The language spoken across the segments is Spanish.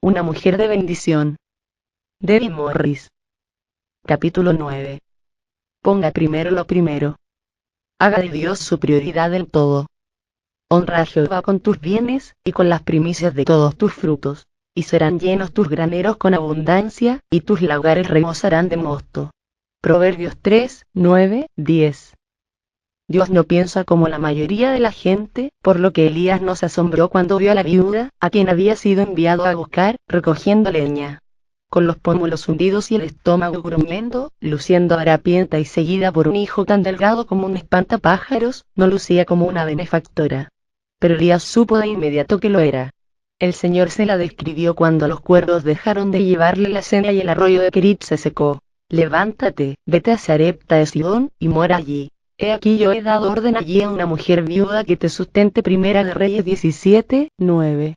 Una mujer de bendición. Debbie Morris. Capítulo 9. Ponga primero lo primero. Haga de Dios su prioridad en todo. Honra a Jehová con tus bienes, y con las primicias de todos tus frutos, y serán llenos tus graneros con abundancia, y tus lagares rebosarán de mosto. Proverbios 3, 9, 10. Dios no piensa como la mayoría de la gente, por lo que Elías no se asombró cuando vio a la viuda, a quien había sido enviado a buscar, recogiendo leña. Con los pómulos hundidos y el estómago gruñendo, luciendo harapienta y seguida por un hijo tan delgado como un espantapájaros, no lucía como una benefactora. Pero Elías supo de inmediato que lo era. El Señor se la describió cuando los cuervos dejaron de llevarle la cena y el arroyo de Kerit se secó. Levántate, vete a Sarepta de Sidón, y mora allí. He aquí yo he dado orden allí a una mujer viuda que te sustente. Primera de Reyes 17, 9.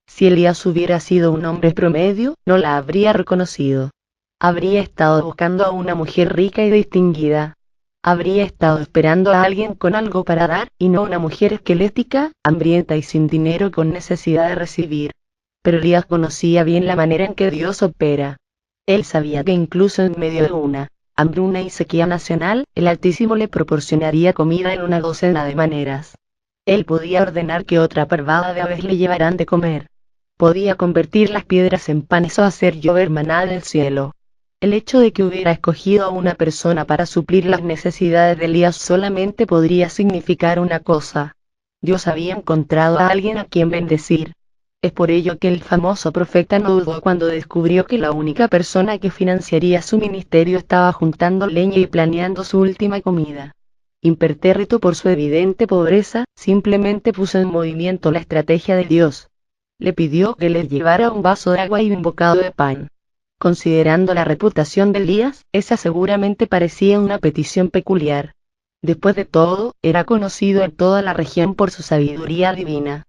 Si Elías hubiera sido un hombre promedio, no la habría reconocido. Habría estado buscando a una mujer rica y distinguida. Habría estado esperando a alguien con algo para dar, y no a una mujer esquelética, hambrienta y sin dinero con necesidad de recibir. Pero Elías conocía bien la manera en que Dios opera. Él sabía que incluso en medio de una hambruna y sequía nacional, el Altísimo le proporcionaría comida en una docena de maneras. Él podía ordenar que otra parvada de aves le llevaran de comer. Podía convertir las piedras en panes o hacer llover maná del cielo. El hecho de que hubiera escogido a una persona para suplir las necesidades de Elías solamente podría significar una cosa. Dios había encontrado a alguien a quien bendecir. Es por ello que el famoso profeta no dudó cuando descubrió que la única persona que financiaría su ministerio estaba juntando leña y planeando su última comida. Impertérrito por su evidente pobreza, simplemente puso en movimiento la estrategia de Dios. Le pidió que le llevara un vaso de agua y un bocado de pan. Considerando la reputación de Elías, esa seguramente parecía una petición peculiar. Después de todo, era conocido en toda la región por su sabiduría divina.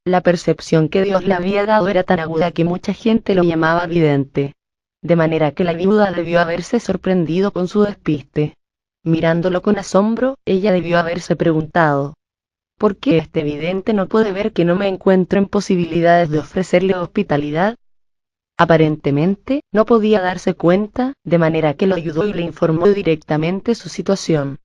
La percepción que Dios le había dado era tan aguda que mucha gente lo llamaba vidente. De manera que la viuda debió haberse sorprendido con su despiste. Mirándolo con asombro, ella debió haberse preguntado: ¿por qué este vidente no puede ver que no me encuentro en posibilidades de ofrecerle hospitalidad? Aparentemente, no podía darse cuenta, de manera que lo ayudó y le informó directamente su situación.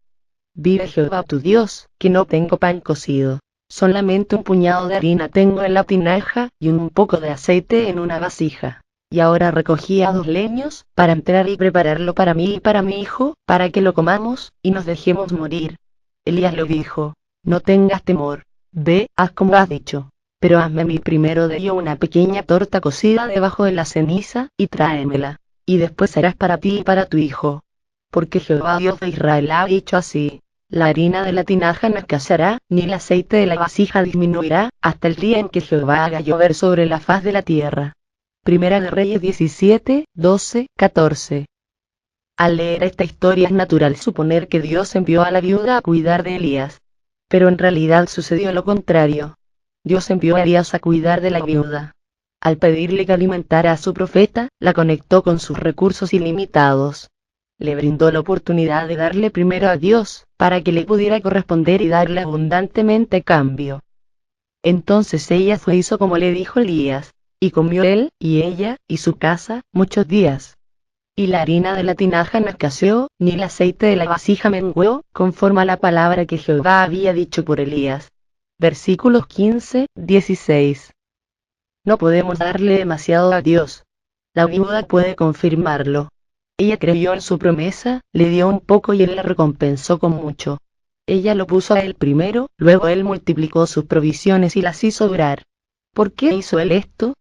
Vive Jehová tu Dios, que no tengo pan cocido. Solamente un puñado de harina tengo en la tinaja, y un poco de aceite en una vasija. Y ahora recogía 2 leños, para entrar y prepararlo para mí y para mi hijo, para que lo comamos, y nos dejemos morir. Elías le dijo: no tengas temor. Ve, haz como has dicho. Pero hazme a mí primero de ello una pequeña torta cocida debajo de la ceniza, y tráemela. Y después harás para ti y para tu hijo. Porque Jehová Dios de Israel ha dicho así: la harina de la tinaja no escaseará, ni el aceite de la vasija disminuirá, hasta el día en que Jehová haga llover sobre la faz de la tierra. Primera de Reyes 17, 12, 14. Al leer esta historia es natural suponer que Dios envió a la viuda a cuidar de Elías. Pero en realidad sucedió lo contrario. Dios envió a Elías a cuidar de la viuda. Al pedirle que alimentara a su profeta, la conectó con sus recursos ilimitados. Le brindó la oportunidad de darle primero a Dios, para que le pudiera corresponder y darle abundantemente a cambio. Entonces ella fue y hizo como le dijo Elías, y comió él, y ella, y su casa, muchos días. Y la harina de la tinaja no escaseó, ni el aceite de la vasija menguó, conforme a la palabra que Jehová había dicho por Elías. Versículos 15, 16. No podemos darle demasiado a Dios. La viuda puede confirmarlo. Ella creyó en su promesa, le dio un poco y él la recompensó con mucho. Ella lo puso a él primero, luego él multiplicó sus provisiones y las hizo durar. ¿Por qué hizo él esto?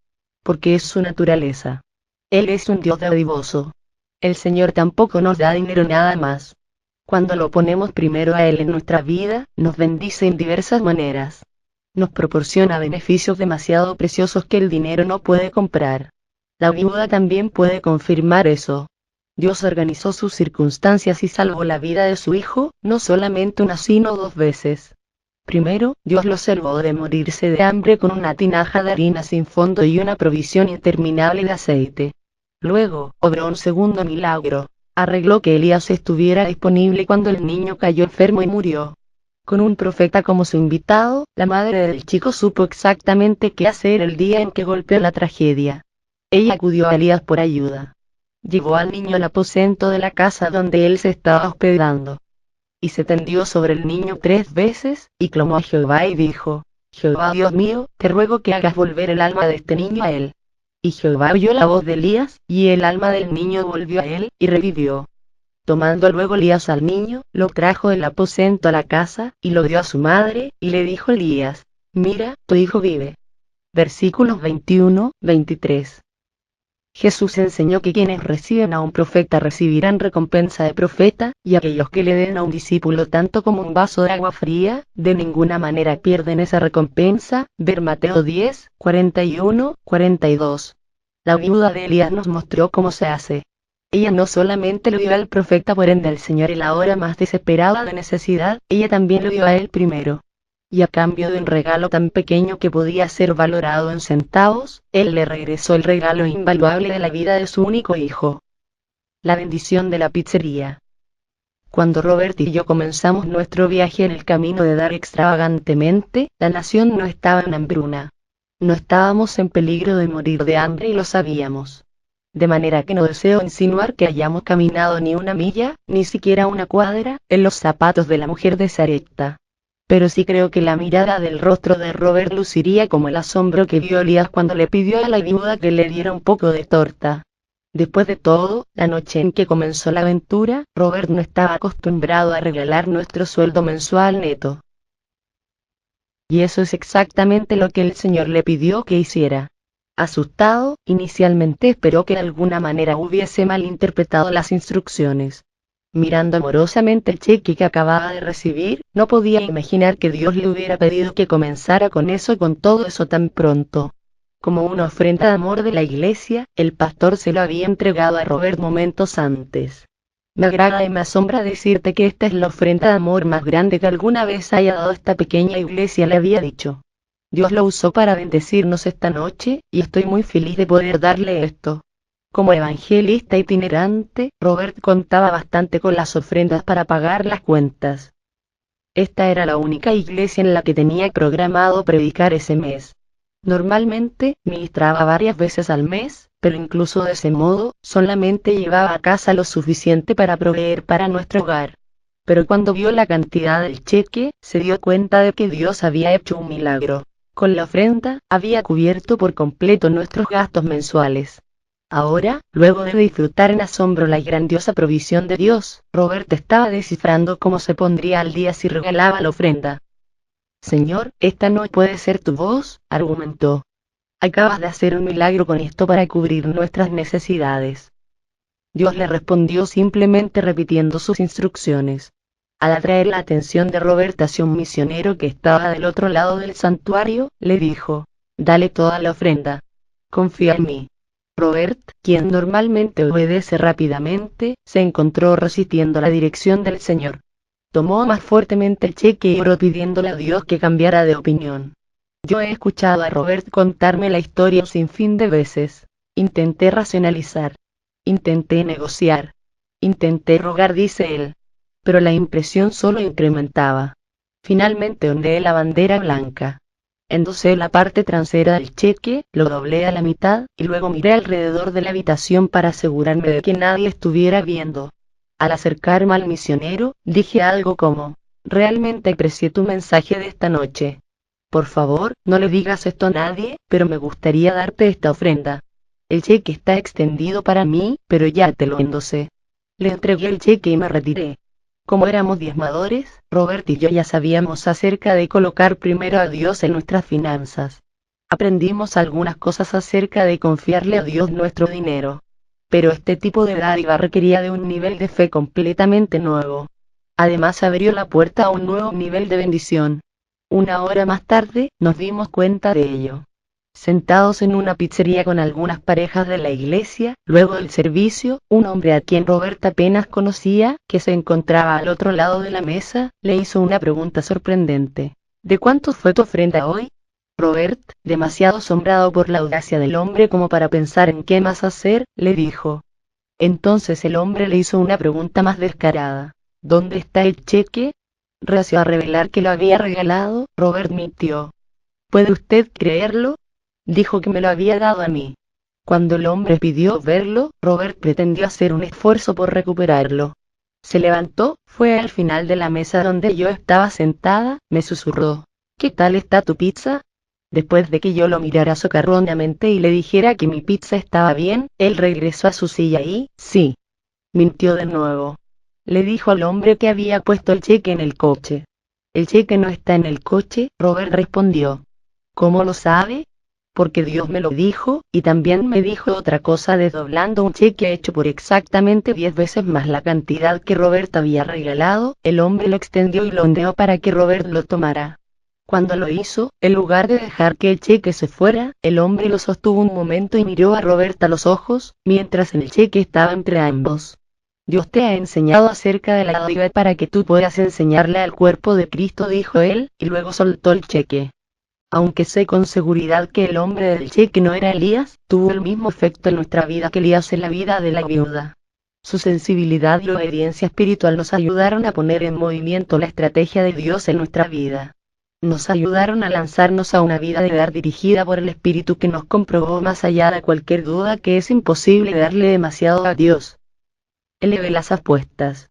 Porque es su naturaleza. Él es un Dios dadivoso. El Señor tampoco nos da dinero nada más. Cuando lo ponemos primero a Él en nuestra vida, nos bendice en diversas maneras. Nos proporciona beneficios demasiado preciosos que el dinero no puede comprar. La viuda también puede confirmar eso. Dios organizó sus circunstancias y salvó la vida de su hijo, no solamente una sino 2 veces. Primero, Dios lo salvó de morirse de hambre con una tinaja de harina sin fondo y una provisión interminable de aceite. Luego, obró un segundo milagro. Arregló que Elías estuviera disponible cuando el niño cayó enfermo y murió. Con un profeta como su invitado, la madre del chico supo exactamente qué hacer el día en que golpeó la tragedia. Ella acudió a Elías por ayuda. Llevó al niño al aposento de la casa donde él se estaba hospedando. Y se tendió sobre el niño 3 veces, y clamó a Jehová y dijo: Jehová Dios mío, te ruego que hagas volver el alma de este niño a él. Y Jehová oyó la voz de Elías, y el alma del niño volvió a él, y revivió. Tomando luego Elías al niño, lo trajo del aposento a la casa, y lo dio a su madre, y le dijo Elías: Mira, tu hijo vive. Versículos 21-23. Jesús enseñó que quienes reciben a un profeta recibirán recompensa de profeta, y aquellos que le den a un discípulo tanto como un vaso de agua fría, de ninguna manera pierden esa recompensa. Ver Mateo 10, 41-42. La viuda de Elías nos mostró cómo se hace. Ella no solamente le dio al profeta por ende al Señor en la hora más desesperada de necesidad, ella también le dio a él primero. Y a cambio de un regalo tan pequeño que podía ser valorado en centavos, él le regresó el regalo invaluable de la vida de su único hijo. La bendición de la pizzería. Cuando Robert y yo comenzamos nuestro viaje en el camino de dar extravagantemente, la nación no estaba en hambruna. No estábamos en peligro de morir de hambre y lo sabíamos. De manera que no deseo insinuar que hayamos caminado ni una milla, ni siquiera una cuadra, en los zapatos de la mujer de Sarepta. Pero sí creo que la mirada del rostro de Robert luciría como el asombro que vio Elías cuando le pidió a la viuda que le diera un poco de torta. Después de todo, la noche en que comenzó la aventura, Robert no estaba acostumbrado a regalar nuestro sueldo mensual neto. Y eso es exactamente lo que el Señor le pidió que hiciera. Asustado, inicialmente esperó que de alguna manera hubiese malinterpretado las instrucciones. Mirando amorosamente el cheque que acababa de recibir, no podía imaginar que Dios le hubiera pedido que comenzara con todo eso tan pronto. Como una ofrenda de amor de la iglesia, el pastor se lo había entregado a Robert momentos antes. Me agrada y me asombra decirte que esta es la ofrenda de amor más grande que alguna vez haya dado esta pequeña iglesia, le había dicho. Dios lo usó para bendecirnos esta noche, y estoy muy feliz de poder darle esto. Como evangelista itinerante, Robert contaba bastante con las ofrendas para pagar las cuentas. Esta era la única iglesia en la que tenía programado predicar ese mes. Normalmente, ministraba varias veces al mes, pero incluso de ese modo, solamente llevaba a casa lo suficiente para proveer para nuestro hogar. Pero cuando vio la cantidad del cheque, se dio cuenta de que Dios había hecho un milagro. Con la ofrenda, había cubierto por completo nuestros gastos mensuales. Ahora, luego de disfrutar en asombro la grandiosa provisión de Dios, Robert estaba descifrando cómo se pondría al día si regalaba la ofrenda. Señor, esta no puede ser tu voz, argumentó. Acabas de hacer un milagro con esto para cubrir nuestras necesidades. Dios le respondió simplemente repitiendo sus instrucciones. Al atraer la atención de Robert hacia un misionero que estaba del otro lado del santuario, le dijo: Dale toda la ofrenda. Confía en mí. Robert, quien normalmente obedece rápidamente, se encontró resistiendo la dirección del Señor. Tomó más fuertemente el cheque y oró pidiéndole a Dios que cambiara de opinión. Yo he escuchado a Robert contarme la historia un sinfín de veces. Intenté racionalizar. Intenté negociar. Intenté rogar, dice él. Pero la impresión solo incrementaba. Finalmente ondeé la bandera blanca. Endosé la parte trasera del cheque, lo doblé a la mitad, y luego miré alrededor de la habitación para asegurarme de que nadie estuviera viendo. Al acercarme al misionero, dije algo como: realmente aprecié tu mensaje de esta noche. Por favor, no le digas esto a nadie, pero me gustaría darte esta ofrenda. El cheque está extendido para mí, pero ya te lo endosé. Le entregué el cheque y me retiré. Como éramos diezmadores, Robert y yo ya sabíamos acerca de colocar primero a Dios en nuestras finanzas. Aprendimos algunas cosas acerca de confiarle a Dios nuestro dinero. Pero este tipo de dádiva requería de un nivel de fe completamente nuevo. Además abrió la puerta a un nuevo nivel de bendición. Una hora más tarde, nos dimos cuenta de ello. Sentados en una pizzería con algunas parejas de la iglesia, luego del servicio, un hombre a quien Robert apenas conocía, que se encontraba al otro lado de la mesa, le hizo una pregunta sorprendente. ¿De cuánto fue tu ofrenda hoy? Robert, demasiado asombrado por la audacia del hombre como para pensar en qué más hacer, le dijo. Entonces el hombre le hizo una pregunta más descarada. ¿Dónde está el cheque? Reacio a revelar que lo había regalado, Robert mintió. ¿Puede usted creerlo? Dijo que me lo había dado a mí. Cuando el hombre pidió verlo, Robert pretendió hacer un esfuerzo por recuperarlo. Se levantó, fue al final de la mesa donde yo estaba sentada, me susurró: ¿qué tal está tu pizza? Después de que yo lo mirara socarronamente y le dijera que mi pizza estaba bien, él regresó a su silla y, sí, mintió de nuevo. Le dijo al hombre que había puesto el cheque en el coche. El cheque no está en el coche, Robert respondió. ¿Cómo lo sabe? Porque Dios me lo dijo, y también me dijo otra cosa desdoblando un cheque hecho por exactamente 10 veces más la cantidad que Robert había regalado. El hombre lo extendió y lo ondeó para que Robert lo tomara. Cuando lo hizo, en lugar de dejar que el cheque se fuera, el hombre lo sostuvo un momento y miró a Robert a los ojos, mientras el cheque estaba entre ambos. Dios te ha enseñado acerca de la dádiva para que tú puedas enseñarle al cuerpo de Cristo, dijo él, y luego soltó el cheque. Aunque sé con seguridad que el hombre del cheque no era Elías, tuvo el mismo efecto en nuestra vida que Elías en la vida de la viuda. Su sensibilidad y obediencia espiritual nos ayudaron a poner en movimiento la estrategia de Dios en nuestra vida. Nos ayudaron a lanzarnos a una vida de dar dirigida por el Espíritu que nos comprobó más allá de cualquier duda que es imposible darle demasiado a Dios. Eleve las apuestas.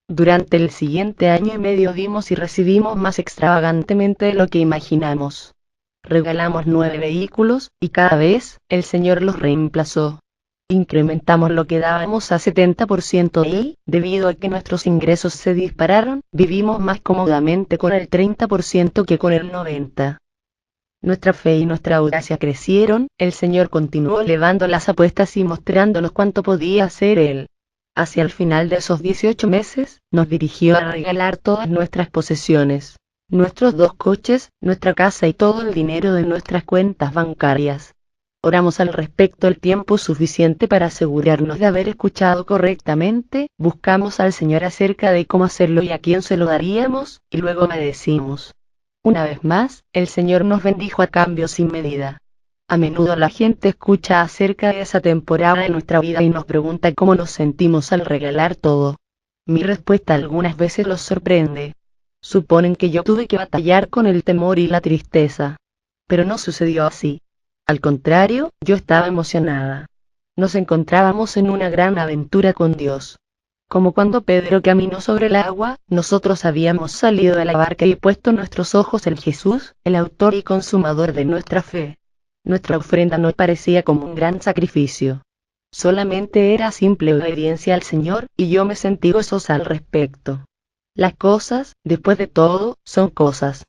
Durante el siguiente año y medio dimos y recibimos más extravagantemente de lo que imaginamos. Regalamos 9 vehículos, y cada vez, el Señor los reemplazó. Incrementamos lo que dábamos a 70% y, debido a que nuestros ingresos se dispararon, vivimos más cómodamente con el 30% que con el 90%. Nuestra fe y nuestra audacia crecieron, el Señor continuó elevando las apuestas y mostrándonos cuánto podía hacer Él. Hacia el final de esos 18 meses, nos dirigió a regalar todas nuestras posesiones, nuestros 2 coches, nuestra casa y todo el dinero de nuestras cuentas bancarias. Oramos al respecto el tiempo suficiente para asegurarnos de haber escuchado correctamente, buscamos al Señor acerca de cómo hacerlo y a quién se lo daríamos, y luego obedecimos. Una vez más, el Señor nos bendijo a cambio sin medida. A menudo la gente escucha acerca de esa temporada de nuestra vida y nos pregunta cómo nos sentimos al regalar todo. Mi respuesta algunas veces los sorprende. Suponen que yo tuve que batallar con el temor y la tristeza. Pero no sucedió así. Al contrario, yo estaba emocionada. Nos encontrábamos en una gran aventura con Dios. Como cuando Pedro caminó sobre el agua, nosotros habíamos salido de la barca y puesto nuestros ojos en Jesús, el autor y consumador de nuestra fe. Nuestra ofrenda no parecía como un gran sacrificio. Solamente era simple obediencia al Señor, y yo me sentí gozosa al respecto. Las cosas, después de todo, son cosas.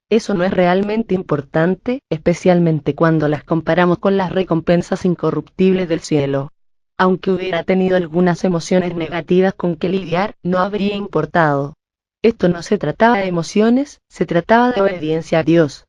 Eso no es realmente importante, especialmente cuando las comparamos con las recompensas incorruptibles del cielo. Aunque hubiera tenido algunas emociones negativas con que lidiar, no habría importado. Esto no se trataba de emociones, se trataba de obediencia a Dios.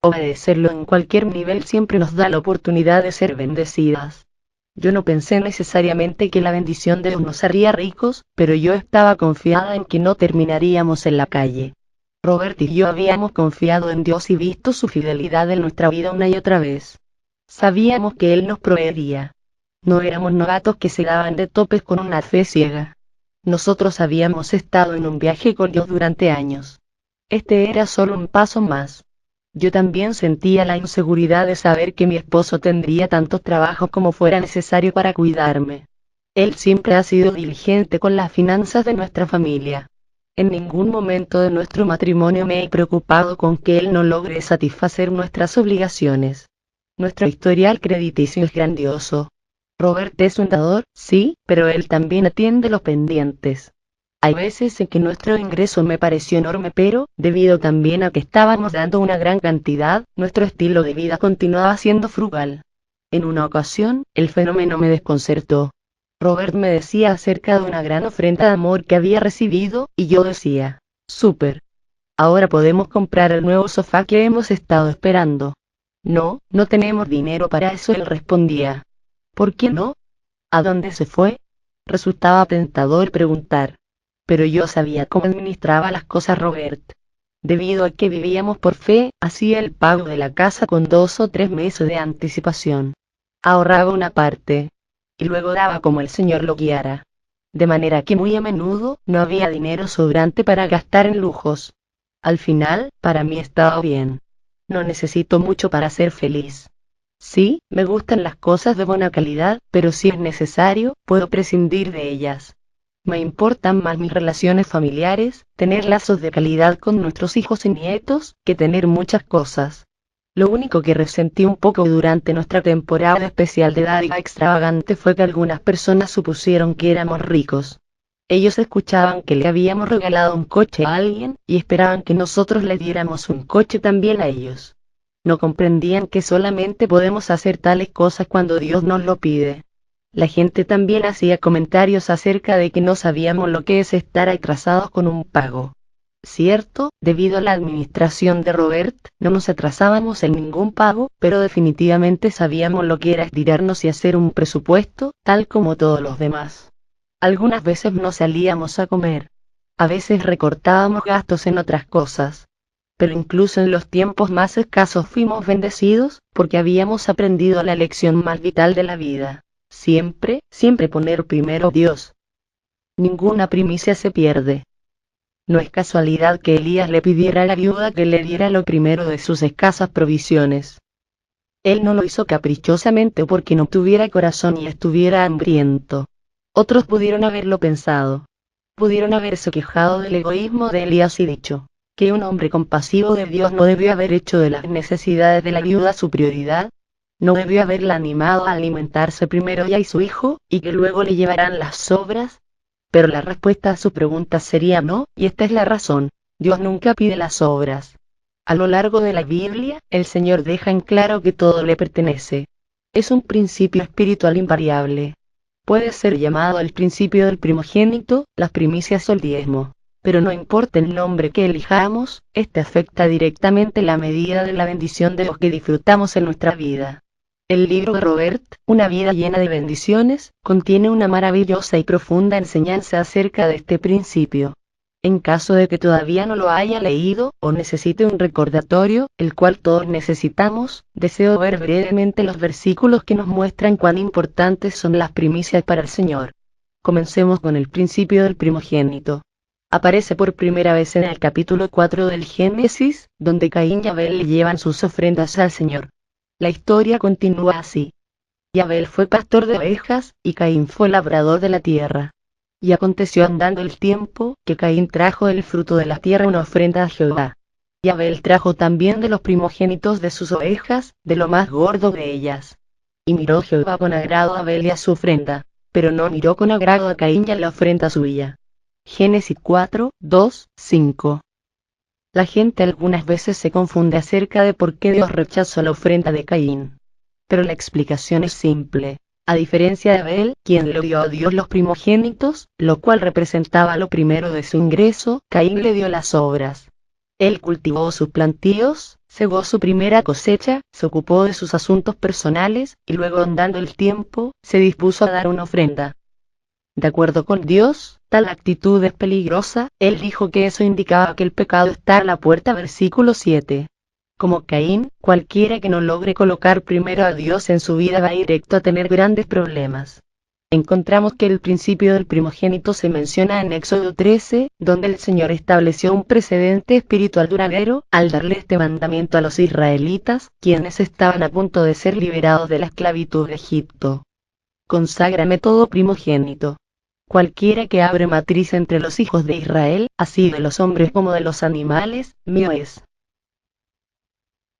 Obedecerlo en cualquier nivel siempre nos da la oportunidad de ser bendecidas. Yo no pensé necesariamente que la bendición de Dios nos haría ricos, pero yo estaba confiada en que no terminaríamos en la calle. Robert y yo habíamos confiado en Dios y visto su fidelidad en nuestra vida una y otra vez. Sabíamos que Él nos proveería. No éramos novatos que se daban de topes con una fe ciega. Nosotros habíamos estado en un viaje con Dios durante años. Este era solo un paso más. Yo también sentía la inseguridad de saber que mi esposo tendría tanto trabajo como fuera necesario para cuidarme. Él siempre ha sido diligente con las finanzas de nuestra familia. En ningún momento de nuestro matrimonio me he preocupado con que él no logre satisfacer nuestras obligaciones. Nuestro historial crediticio es grandioso. Robert es un dador, sí, pero él también atiende los pendientes. Hay veces en que nuestro ingreso me pareció enorme, pero, debido también a que estábamos dando una gran cantidad, nuestro estilo de vida continuaba siendo frugal. En una ocasión, el fenómeno me desconcertó. Robert me decía acerca de una gran ofrenda de amor que había recibido, y yo decía, súper. Ahora podemos comprar el nuevo sofá que hemos estado esperando. No, no tenemos dinero para eso, él respondía. ¿Por qué no? ¿A dónde se fue? Resultaba tentador preguntar. Pero yo sabía cómo administraba las cosas Robert. Debido a que vivíamos por fe, hacía el pago de la casa con 2 o 3 meses de anticipación. Ahorraba una parte. Y luego daba como el Señor lo guiara. De manera que muy a menudo, no había dinero sobrante para gastar en lujos. Al final, para mí estaba bien. No necesito mucho para ser feliz. Sí, me gustan las cosas de buena calidad, pero si es necesario, puedo prescindir de ellas. Me importan más mis relaciones familiares, tener lazos de calidad con nuestros hijos y nietos, que tener muchas cosas. Lo único que resentí un poco durante nuestra temporada especial de dádiva extravagante fue que algunas personas supusieron que éramos ricos. Ellos escuchaban que le habíamos regalado un coche a alguien, y esperaban que nosotros le diéramos un coche también a ellos. No comprendían que solamente podemos hacer tales cosas cuando Dios nos lo pide. La gente también hacía comentarios acerca de que no sabíamos lo que es estar atrasados con un pago. Cierto, debido a la administración de Robert, no nos atrasábamos en ningún pago, pero definitivamente sabíamos lo que era estirarnos y hacer un presupuesto, tal como todos los demás. Algunas veces no salíamos a comer. A veces recortábamos gastos en otras cosas. Pero incluso en los tiempos más escasos fuimos bendecidos, porque habíamos aprendido la lección más vital de la vida. Siempre, siempre poner primero a Dios. Ninguna primicia se pierde. No es casualidad que Elías le pidiera a la viuda que le diera lo primero de sus escasas provisiones. Él no lo hizo caprichosamente o porque no tuviera corazón y estuviera hambriento. Otros pudieron haberlo pensado. Pudieron haberse quejado del egoísmo de Elías y dicho que un hombre compasivo de Dios no debió haber hecho de las necesidades de la viuda su prioridad. No debió haberla animado a alimentarse primero ella y su hijo, y que luego le llevarán las sobras. Pero la respuesta a su pregunta sería no, y esta es la razón. Dios nunca pide las obras. A lo largo de la Biblia, el Señor deja en claro que todo le pertenece. Es un principio espiritual invariable. Puede ser llamado el principio del primogénito, las primicias o el diezmo. Pero no importa el nombre que elijamos, este afecta directamente la medida de la bendición de los que disfrutamos en nuestra vida. El libro de Robert, Una vida llena de bendiciones, contiene una maravillosa y profunda enseñanza acerca de este principio. En caso de que todavía no lo haya leído, o necesite un recordatorio, el cual todos necesitamos, deseo ver brevemente los versículos que nos muestran cuán importantes son las primicias para el Señor. Comencemos con el principio del primogénito. Aparece por primera vez en el capítulo 4 del Génesis, donde Caín y Abel le llevan sus ofrendas al Señor. La historia continúa así. Y Abel fue pastor de ovejas, y Caín fue labrador de la tierra. Y aconteció andando el tiempo, que Caín trajo del fruto de la tierra una ofrenda a Jehová. Y Abel trajo también de los primogénitos de sus ovejas, de lo más gordo de ellas. Y miró Jehová con agrado a Abel y a su ofrenda, pero no miró con agrado a Caín y a la ofrenda suya. Génesis 4, 2, 5. La gente algunas veces se confunde acerca de por qué Dios rechazó la ofrenda de Caín. Pero la explicación es simple. A diferencia de Abel, quien le dio a Dios los primogénitos, lo cual representaba lo primero de su ingreso, Caín le dio las obras. Él cultivó sus plantíos, cegó su primera cosecha, se ocupó de sus asuntos personales, y luego andando el tiempo, se dispuso a dar una ofrenda. De acuerdo con Dios, tal actitud es peligrosa. Él dijo que eso indicaba que el pecado está a la puerta. Versículo 7. Como Caín, cualquiera que no logre colocar primero a Dios en su vida va directo a tener grandes problemas. Encontramos que el principio del primogénito se menciona en Éxodo 13, donde el Señor estableció un precedente espiritual duradero, al darle este mandamiento a los israelitas, quienes estaban a punto de ser liberados de la esclavitud de Egipto. Conságrame todo primogénito. Cualquiera que abre matriz entre los hijos de Israel, así de los hombres como de los animales, mío es.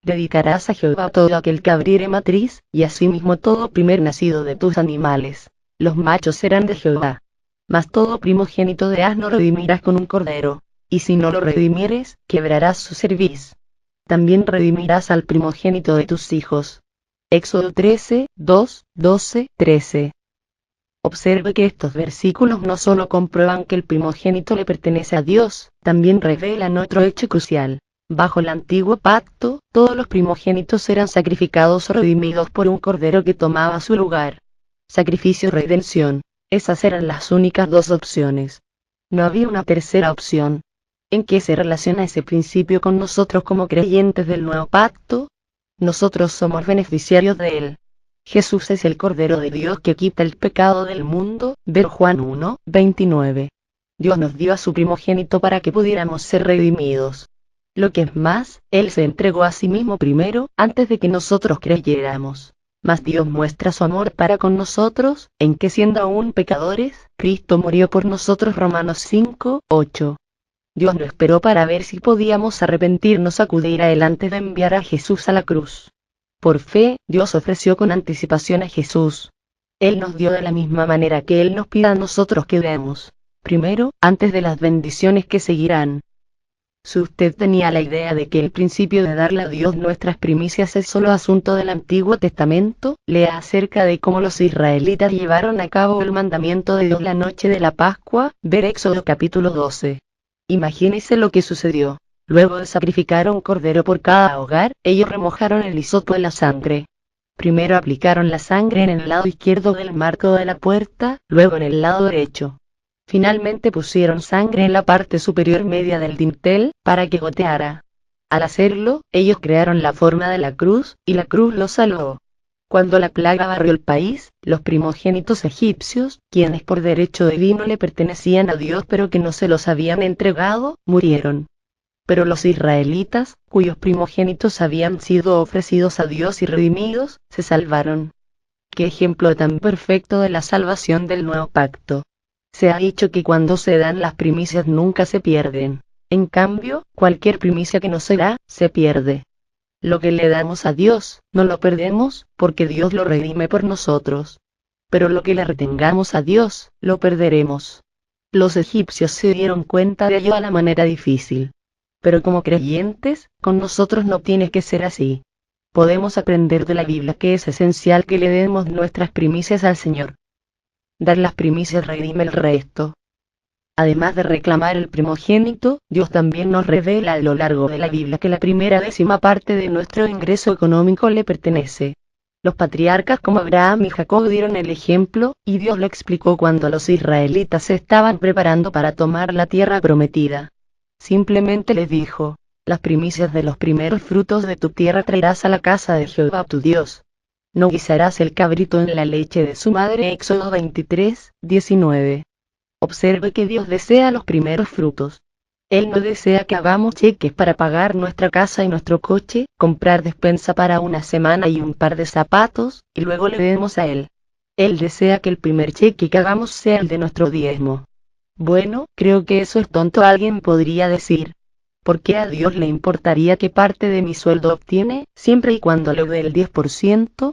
Dedicarás a Jehová todo aquel que abriere matriz, y asimismo todo primer nacido de tus animales. Los machos serán de Jehová. Mas todo primogénito de asno redimirás con un cordero. Y si no lo redimieres, quebrarás su cerviz. También redimirás al primogénito de tus hijos. Éxodo 13, 2, 12, 13. Observe que estos versículos no solo comprueban que el primogénito le pertenece a Dios, también revelan otro hecho crucial. Bajo el antiguo pacto, todos los primogénitos eran sacrificados o redimidos por un cordero que tomaba su lugar. Sacrificio o redención. Esas eran las únicas dos opciones. No había una tercera opción. ¿En qué se relaciona ese principio con nosotros como creyentes del nuevo pacto? Nosotros somos beneficiarios de él. Jesús es el Cordero de Dios que quita el pecado del mundo, ver Juan 1, 29. Dios nos dio a su primogénito para que pudiéramos ser redimidos. Lo que es más, Él se entregó a sí mismo primero, antes de que nosotros creyéramos. Mas Dios muestra su amor para con nosotros, en que siendo aún pecadores, Cristo murió por nosotros. Romanos 5:8. Dios no esperó para ver si podíamos arrepentirnos, acudir a Él antes de enviar a Jesús a la cruz. Por fe, Dios ofreció con anticipación a Jesús. Él nos dio de la misma manera que Él nos pide a nosotros que demos, primero, antes de las bendiciones que seguirán. Si usted tenía la idea de que el principio de darle a Dios nuestras primicias es solo asunto del Antiguo Testamento, lea acerca de cómo los israelitas llevaron a cabo el mandamiento de Dios la noche de la Pascua, ver Éxodo capítulo 12. Imagínese lo que sucedió. Luego de sacrificar un cordero por cada hogar, ellos remojaron el hisopo en la sangre. Primero aplicaron la sangre en el lado izquierdo del marco de la puerta, luego en el lado derecho. Finalmente pusieron sangre en la parte superior media del dintel, para que goteara. Al hacerlo, ellos crearon la forma de la cruz, y la cruz los salvó. Cuando la plaga barrió el país, los primogénitos egipcios, quienes por derecho divino le pertenecían a Dios pero que no se los habían entregado, murieron. Pero los israelitas, cuyos primogénitos habían sido ofrecidos a Dios y redimidos, se salvaron. ¡Qué ejemplo tan perfecto de la salvación del nuevo pacto! Se ha dicho que cuando se dan las primicias nunca se pierden. En cambio, cualquier primicia que no se da, se pierde. Lo que le damos a Dios, no lo perdemos, porque Dios lo redime por nosotros. Pero lo que le retengamos a Dios, lo perderemos. Los egipcios se dieron cuenta de ello a la manera difícil. Pero como creyentes, con nosotros no tiene que ser así. Podemos aprender de la Biblia que es esencial que le demos nuestras primicias al Señor. Dar las primicias redime el resto. Además de reclamar el primogénito, Dios también nos revela a lo largo de la Biblia que la primera décima parte de nuestro ingreso económico le pertenece. Los patriarcas como Abraham y Jacob dieron el ejemplo, y Dios lo explicó cuando los israelitas se estaban preparando para tomar la tierra prometida. Simplemente les dijo: las primicias de los primeros frutos de tu tierra traerás a la casa de Jehová tu Dios. No guisarás el cabrito en la leche de su madre. Éxodo 23:19. Observe que Dios desea los primeros frutos. Él no desea que hagamos cheques para pagar nuestra casa y nuestro coche, comprar despensa para una semana y un par de zapatos, y luego le demos a Él. Él desea que el primer cheque que hagamos sea el de nuestro diezmo. Bueno, creo que eso es tonto, alguien podría decir. ¿Por qué a Dios le importaría qué parte de mi sueldo obtiene, siempre y cuando le dé el 10%?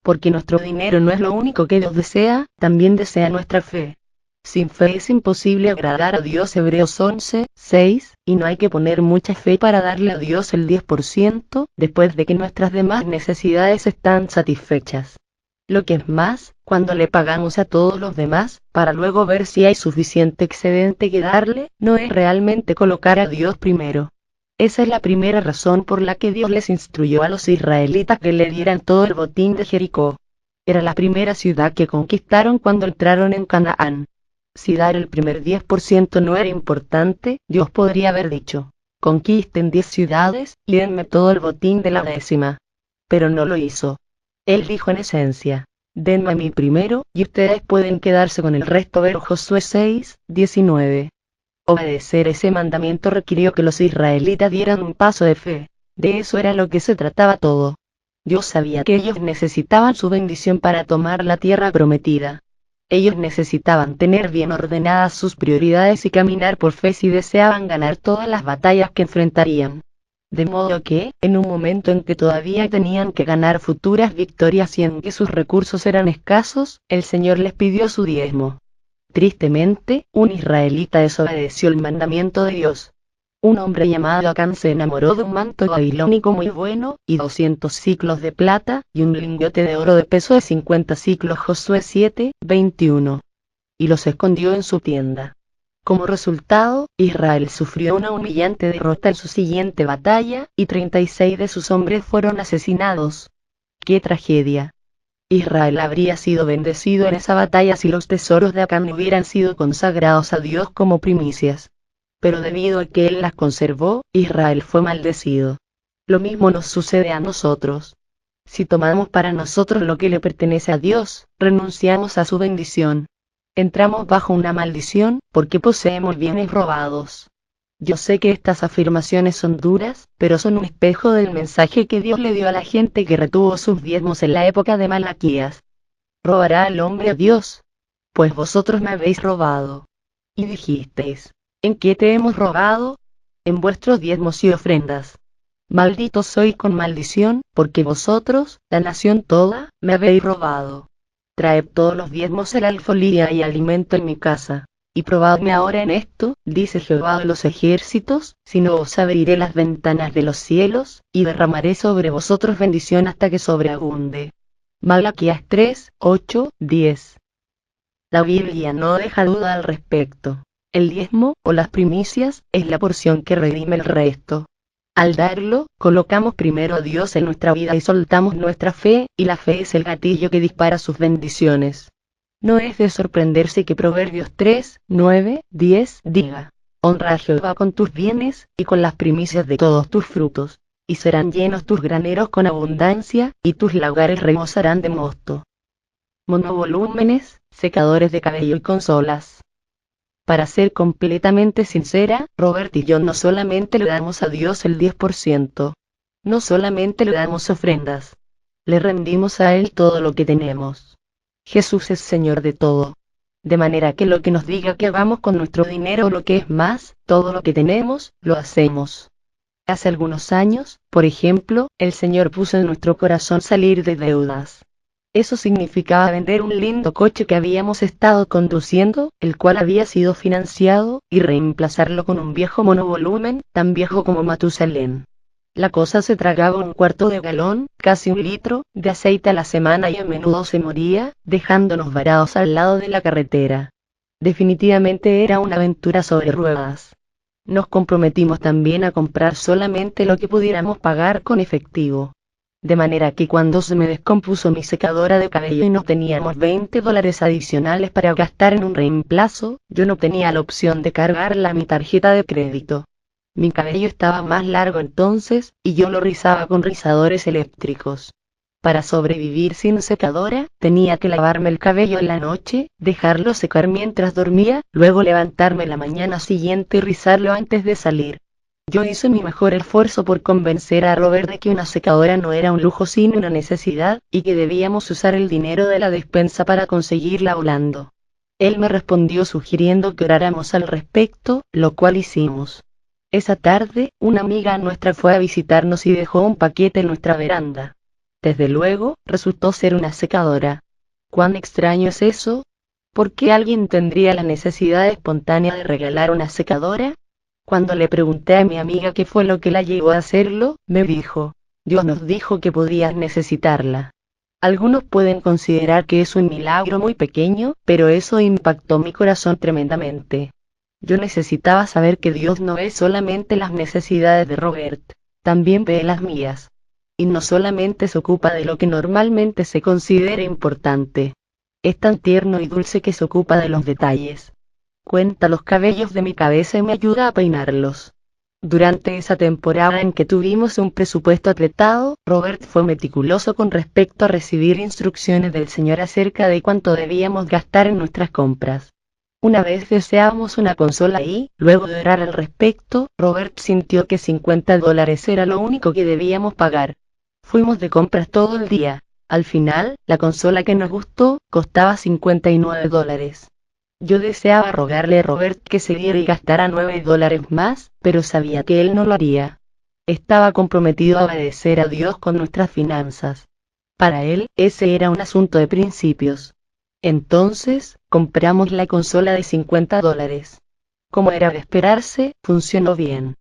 Porque nuestro dinero no es lo único que Dios desea, también desea nuestra fe. Sin fe es imposible agradar a Dios. Hebreos 11:6, y no hay que poner mucha fe para darle a Dios el 10%, después de que nuestras demás necesidades están satisfechas. Lo que es más, cuando le pagamos a todos los demás, para luego ver si hay suficiente excedente que darle, no es realmente colocar a Dios primero. Esa es la primera razón por la que Dios les instruyó a los israelitas que le dieran todo el botín de Jericó. Era la primera ciudad que conquistaron cuando entraron en Canaán. Si dar el primer 10% no era importante, Dios podría haber dicho: conquisten 10 ciudades, y denme todo el botín de la 10ª. Pero no lo hizo. Él dijo en esencia: denme a mí primero, y ustedes pueden quedarse con el resto. Ver Josué 6:19. Obedecer ese mandamiento requirió que los israelitas dieran un paso de fe. De eso era lo que se trataba todo. Dios sabía que ellos necesitaban su bendición para tomar la tierra prometida. Ellos necesitaban tener bien ordenadas sus prioridades y caminar por fe si deseaban ganar todas las batallas que enfrentarían. De modo que, en un momento en que todavía tenían que ganar futuras victorias y en que sus recursos eran escasos, el Señor les pidió su diezmo. Tristemente, un israelita desobedeció el mandamiento de Dios. Un hombre llamado Acán se enamoró de un manto babilónico muy bueno, y 200 siclos de plata, y un lingote de oro de peso de 50 siclos. Josué 7:21. Y los escondió en su tienda. Como resultado, Israel sufrió una humillante derrota en su siguiente batalla, y 36 de sus hombres fueron asesinados. ¡Qué tragedia! Israel habría sido bendecido en esa batalla si los tesoros de Acán hubieran sido consagrados a Dios como primicias. Pero debido a que él las conservó, Israel fue maldecido. Lo mismo nos sucede a nosotros. Si tomamos para nosotros lo que le pertenece a Dios, renunciamos a su bendición. Entramos bajo una maldición, porque poseemos bienes robados. Yo sé que estas afirmaciones son duras, pero son un espejo del mensaje que Dios le dio a la gente que retuvo sus diezmos en la época de Malaquías. ¿Robará el hombre a Dios? Pues vosotros me habéis robado. Y dijisteis, ¿en qué te hemos robado? En vuestros diezmos y ofrendas. Malditos sois con maldición, porque vosotros, la nación toda, me habéis robado. Traed todos los diezmos al alfolía y alimento en mi casa. Y probadme ahora en esto, dice Jehová de los ejércitos, si no os abriré las ventanas de los cielos, y derramaré sobre vosotros bendición hasta que sobreabunde. Malaquías 3, 8, 10. La Biblia no deja duda al respecto. El diezmo, o las primicias, es la porción que redime el resto. Al darlo, colocamos primero a Dios en nuestra vida y soltamos nuestra fe, y la fe es el gatillo que dispara sus bendiciones. No es de sorprenderse que Proverbios 3, 9, 10 diga: honra a Jehová con tus bienes, y con las primicias de todos tus frutos, y serán llenos tus graneros con abundancia, y tus lagares rebosarán de mosto. Monovolúmenes, secadores de cabello y consolas. Para ser completamente sincera, Robert y yo no solamente le damos a Dios el 10%. No solamente le damos ofrendas. Le rendimos a Él todo lo que tenemos. Jesús es Señor de todo. De manera que lo que nos diga que hagamos con nuestro dinero o lo que es más, todo lo que tenemos, lo hacemos. Hace algunos años, por ejemplo, el Señor puso en nuestro corazón salir de deudas. Eso significaba vender un lindo coche que habíamos estado conduciendo, el cual había sido financiado, y reemplazarlo con un viejo monovolumen, tan viejo como Matusalén. La cosa se tragaba un cuarto de galón, casi un litro, de aceite a la semana y a menudo se moría, dejándonos varados al lado de la carretera. Definitivamente era una aventura sobre ruedas. Nos comprometimos también a comprar solamente lo que pudiéramos pagar con efectivo. De manera que cuando se me descompuso mi secadora de cabello y no teníamos $20 adicionales para gastar en un reemplazo, yo no tenía la opción de cargarla a mi tarjeta de crédito. Mi cabello estaba más largo entonces, y yo lo rizaba con rizadores eléctricos. Para sobrevivir sin secadora, tenía que lavarme el cabello en la noche, dejarlo secar mientras dormía, luego levantarme la mañana siguiente y rizarlo antes de salir. Yo hice mi mejor esfuerzo por convencer a Robert de que una secadora no era un lujo sino una necesidad, y que debíamos usar el dinero de la despensa para conseguirla volando. Él me respondió sugiriendo que oráramos al respecto, lo cual hicimos. Esa tarde, una amiga nuestra fue a visitarnos y dejó un paquete en nuestra veranda. Desde luego, resultó ser una secadora. ¿Cuán extraño es eso? ¿Por qué alguien tendría la necesidad espontánea de regalar una secadora? Cuando le pregunté a mi amiga qué fue lo que la llevó a hacerlo, me dijo: Dios nos dijo que podías necesitarla. Algunos pueden considerar que es un milagro muy pequeño, pero eso impactó mi corazón tremendamente. Yo necesitaba saber que Dios no ve solamente las necesidades de Robert, también ve las mías. Y no solamente se ocupa de lo que normalmente se considera importante. Es tan tierno y dulce que se ocupa de los detalles. Cuenta los cabellos de mi cabeza y me ayuda a peinarlos. Durante esa temporada en que tuvimos un presupuesto apretado, Robert fue meticuloso con respecto a recibir instrucciones del Señor acerca de cuánto debíamos gastar en nuestras compras. Una vez deseábamos una consola y, luego de orar al respecto, Robert sintió que $50 era lo único que debíamos pagar. Fuimos de compras todo el día. Al final, la consola que nos gustó, costaba $59. Yo deseaba rogarle a Robert que se diera y gastara $9 más, pero sabía que él no lo haría. Estaba comprometido a obedecer a Dios con nuestras finanzas. Para él, ese era un asunto de principios. Entonces, compramos la consola de $50. Como era de esperarse, funcionó bien.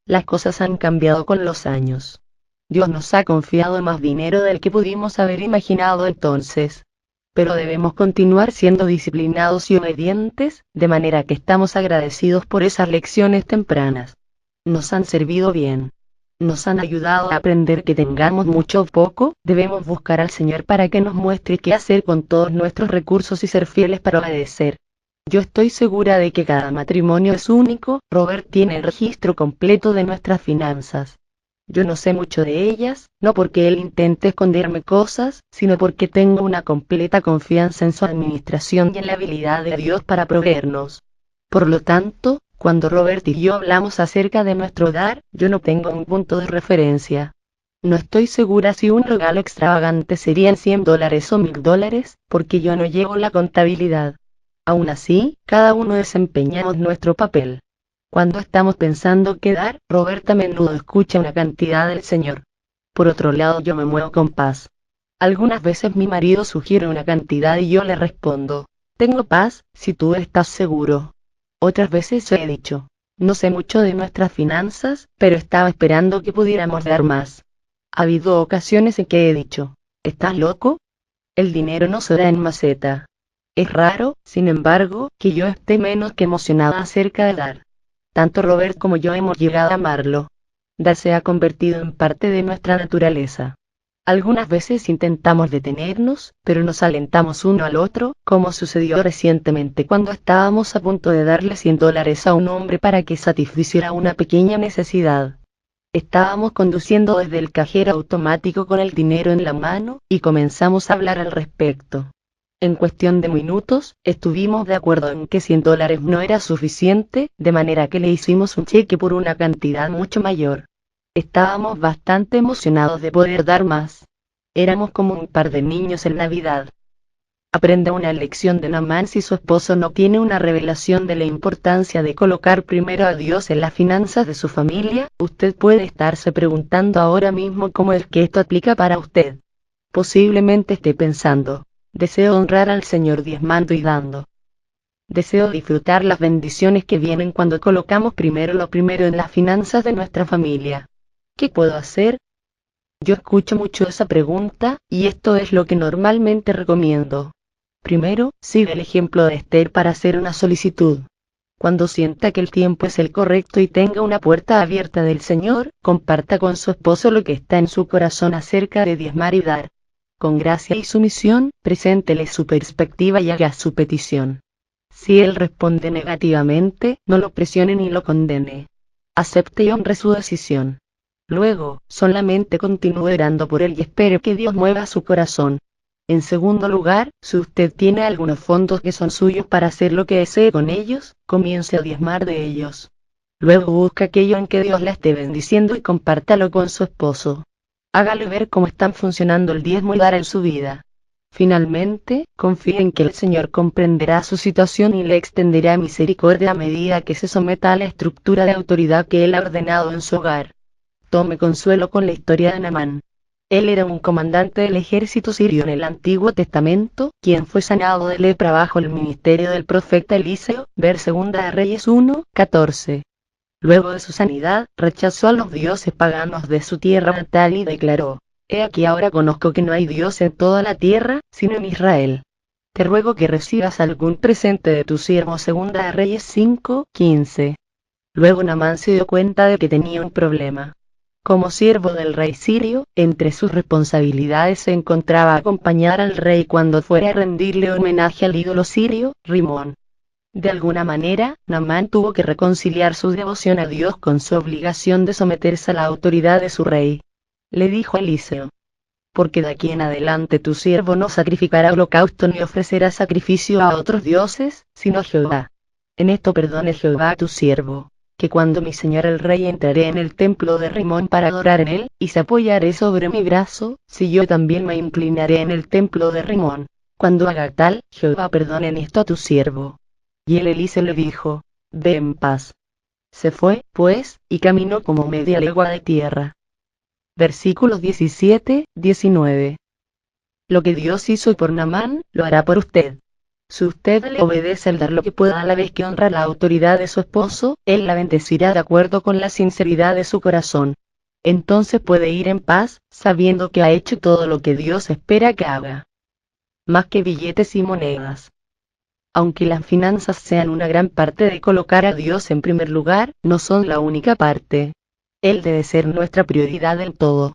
Las cosas han cambiado con los años. Dios nos ha confiado más dinero del que pudimos haber imaginado entonces. Pero debemos continuar siendo disciplinados y obedientes, de manera que estamos agradecidos por esas lecciones tempranas. Nos han servido bien. Nos han ayudado a aprender que tengamos mucho o poco, debemos buscar al Señor para que nos muestre qué hacer con todos nuestros recursos y ser fieles para obedecer. Yo estoy segura de que cada matrimonio es único. Robert tiene el registro completo de nuestras finanzas. Yo no sé mucho de ellas, no porque él intente esconderme cosas, sino porque tengo una completa confianza en su administración y en la habilidad de Dios para proveernos. Por lo tanto, Cuando Robert y yo hablamos acerca de nuestro dar, yo no tengo un punto de referencia. No estoy segura si un regalo extravagante serían $100 o $1000, porque yo no llevo la contabilidad. Aún así, cada uno desempeñamos nuestro papel. Cuando estamos pensando qué dar, Robert a menudo escucha una cantidad del Señor. Por otro lado, yo me muevo con paz. Algunas veces mi marido sugiere una cantidad y yo le respondo, tengo paz, si tú estás seguro. Otras veces he dicho, no sé mucho de nuestras finanzas, pero estaba esperando que pudiéramos dar más. Ha habido ocasiones en que he dicho, ¿estás loco? El dinero no se da en maceta. Es raro, sin embargo, que yo esté menos que emocionada acerca de dar. Tanto Robert como yo hemos llegado a amarlo. Dar se ha convertido en parte de nuestra naturaleza. Algunas veces intentamos detenernos, pero nos alentamos uno al otro, como sucedió recientemente cuando estábamos a punto de darle $100 a un hombre para que satisficiera una pequeña necesidad. Estábamos conduciendo desde el cajero automático con el dinero en la mano, y comenzamos a hablar al respecto. En cuestión de minutos, estuvimos de acuerdo en que $100 no era suficiente, de manera que le hicimos un cheque por una cantidad mucho mayor. Estábamos bastante emocionados de poder dar más. Éramos como un par de niños en Navidad. Aprende una lección de Naamán. Si su esposo no tiene una revelación de la importancia de colocar primero a Dios en las finanzas de su familia, usted puede estarse preguntando ahora mismo cómo es que esto aplica para usted. Posiblemente esté pensando, deseo honrar al Señor diezmando y dando. Deseo disfrutar las bendiciones que vienen cuando colocamos primero lo primero en las finanzas de nuestra familia. ¿Qué puedo hacer? Yo escucho mucho esa pregunta, y esto es lo que normalmente recomiendo. Primero, siga el ejemplo de Esther para hacer una solicitud. Cuando sienta que el tiempo es el correcto y tenga una puerta abierta del Señor, comparta con su esposo lo que está en su corazón acerca de diezmar y dar. Con gracia y sumisión, preséntele su perspectiva y haga su petición. Si él responde negativamente, no lo presione ni lo condene. Acepte y honre su decisión. Luego, solamente continúe orando por él y espere que Dios mueva su corazón. En segundo lugar, si usted tiene algunos fondos que son suyos para hacer lo que desee con ellos, comience a diezmar de ellos. Luego busque aquello en que Dios la esté bendiciendo y compártalo con su esposo. Hágale ver cómo están funcionando el diezmo y dar en su vida. Finalmente, confíe en que el Señor comprenderá su situación y le extenderá misericordia a medida que se someta a la estructura de autoridad que Él ha ordenado en su hogar. Tome consuelo con la historia de Naamán. Él era un comandante del ejército sirio en el Antiguo Testamento, quien fue sanado de lepra bajo el ministerio del profeta Eliseo, ver 2 de Reyes 1:14. Luego de su sanidad, rechazó a los dioses paganos de su tierra natal y declaró, he aquí ahora conozco que no hay Dios en toda la tierra, sino en Israel. Te ruego que recibas algún presente de tu siervo. 2 de Reyes 5:15. Luego Naamán se dio cuenta de que tenía un problema. Como siervo del rey sirio, entre sus responsabilidades se encontraba acompañar al rey cuando fuera a rendirle homenaje al ídolo sirio, Rimón. De alguna manera, Naamán tuvo que reconciliar su devoción a Dios con su obligación de someterse a la autoridad de su rey. Le dijo a Eliseo, porque de aquí en adelante tu siervo no sacrificará holocausto ni ofrecerá sacrificio a otros dioses, sino a Jehová. En esto perdone Jehová a tu siervo, que cuando mi señor el rey entraré en el templo de Rimón para adorar en él, y se apoyaré sobre mi brazo, si yo también me inclinaré en el templo de Rimón. Cuando haga tal, Jehová perdone en esto a tu siervo. Y el Eliseo le dijo, ve en paz. Se fue, pues, y caminó como media legua de tierra. Versículos 17-19. Lo que Dios hizo por Naamán, lo hará por usted. Si usted le obedece al dar lo que pueda a la vez que honra la autoridad de su esposo, Él la bendecirá de acuerdo con la sinceridad de su corazón. Entonces puede ir en paz, sabiendo que ha hecho todo lo que Dios espera que haga. Más que billetes y monedas. Aunque las finanzas sean una gran parte de colocar a Dios en primer lugar, no son la única parte. Él debe ser nuestra prioridad en todo.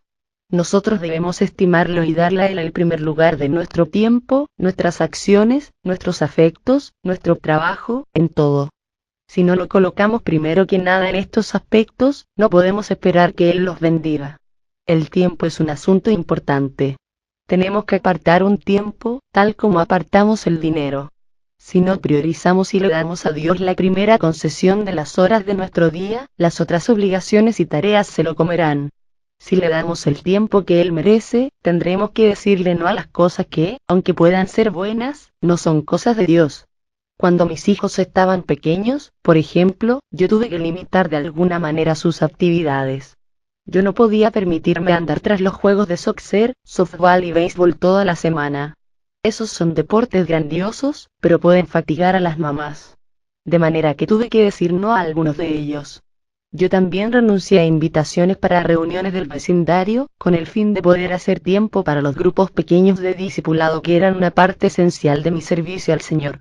Nosotros debemos estimarlo y darle a Él el primer lugar de nuestro tiempo, nuestras acciones, nuestros afectos, nuestro trabajo, en todo. Si no lo colocamos primero que nada en estos aspectos, no podemos esperar que Él los bendiga. El tiempo es un asunto importante. Tenemos que apartar un tiempo, tal como apartamos el dinero. Si no priorizamos y le damos a Dios la primera concesión de las horas de nuestro día, las otras obligaciones y tareas se lo comerán. Si le damos el tiempo que Él merece, tendremos que decirle no a las cosas que, aunque puedan ser buenas, no son cosas de Dios. Cuando mis hijos estaban pequeños, por ejemplo, yo tuve que limitar de alguna manera sus actividades. Yo no podía permitirme andar tras los juegos de soccer, softball y béisbol toda la semana. Esos son deportes grandiosos, pero pueden fatigar a las mamás. De manera que tuve que decir no a algunos de ellos. Yo también renuncié a invitaciones para reuniones del vecindario, con el fin de poder hacer tiempo para los grupos pequeños de discipulado que eran una parte esencial de mi servicio al Señor.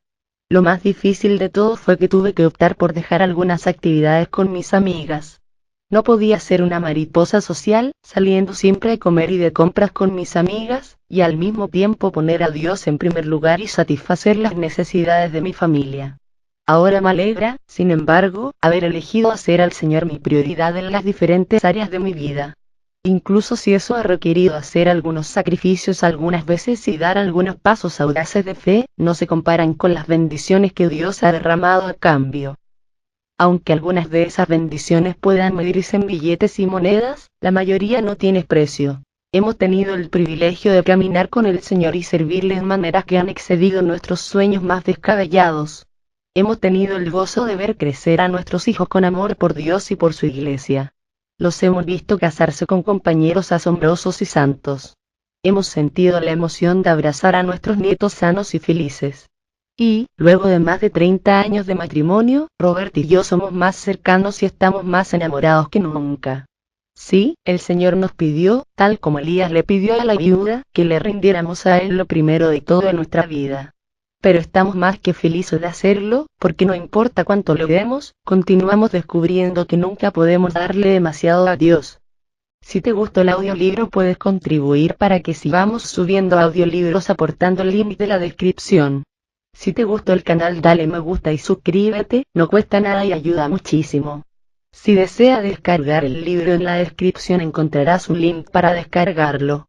Lo más difícil de todo fue que tuve que optar por dejar algunas actividades con mis amigas. No podía ser una mariposa social, saliendo siempre a comer y de compras con mis amigas, y al mismo tiempo poner a Dios en primer lugar y satisfacer las necesidades de mi familia. Ahora me alegra, sin embargo, haber elegido hacer al Señor mi prioridad en las diferentes áreas de mi vida. Incluso si eso ha requerido hacer algunos sacrificios algunas veces y dar algunos pasos audaces de fe, no se comparan con las bendiciones que Dios ha derramado a cambio. Aunque algunas de esas bendiciones puedan medirse en billetes y monedas, la mayoría no tiene precio. Hemos tenido el privilegio de caminar con el Señor y servirle en maneras que han excedido nuestros sueños más descabellados. Hemos tenido el gozo de ver crecer a nuestros hijos con amor por Dios y por su iglesia. Los hemos visto casarse con compañeros asombrosos y santos. Hemos sentido la emoción de abrazar a nuestros nietos sanos y felices. Y, luego de más de 30 años de matrimonio, Robert y yo somos más cercanos y estamos más enamorados que nunca. Sí, el Señor nos pidió, tal como Elías le pidió a la viuda, que le rindiéramos a Él lo primero de todo en nuestra vida. Pero estamos más que felices de hacerlo, porque no importa cuánto le demos, continuamos descubriendo que nunca podemos darle demasiado a Dios. Si te gustó el audiolibro puedes contribuir para que sigamos subiendo audiolibros aportando el link de la descripción. Si te gustó el canal dale me gusta y suscríbete, no cuesta nada y ayuda muchísimo. Si desea descargar el libro en la descripción encontrarás un link para descargarlo.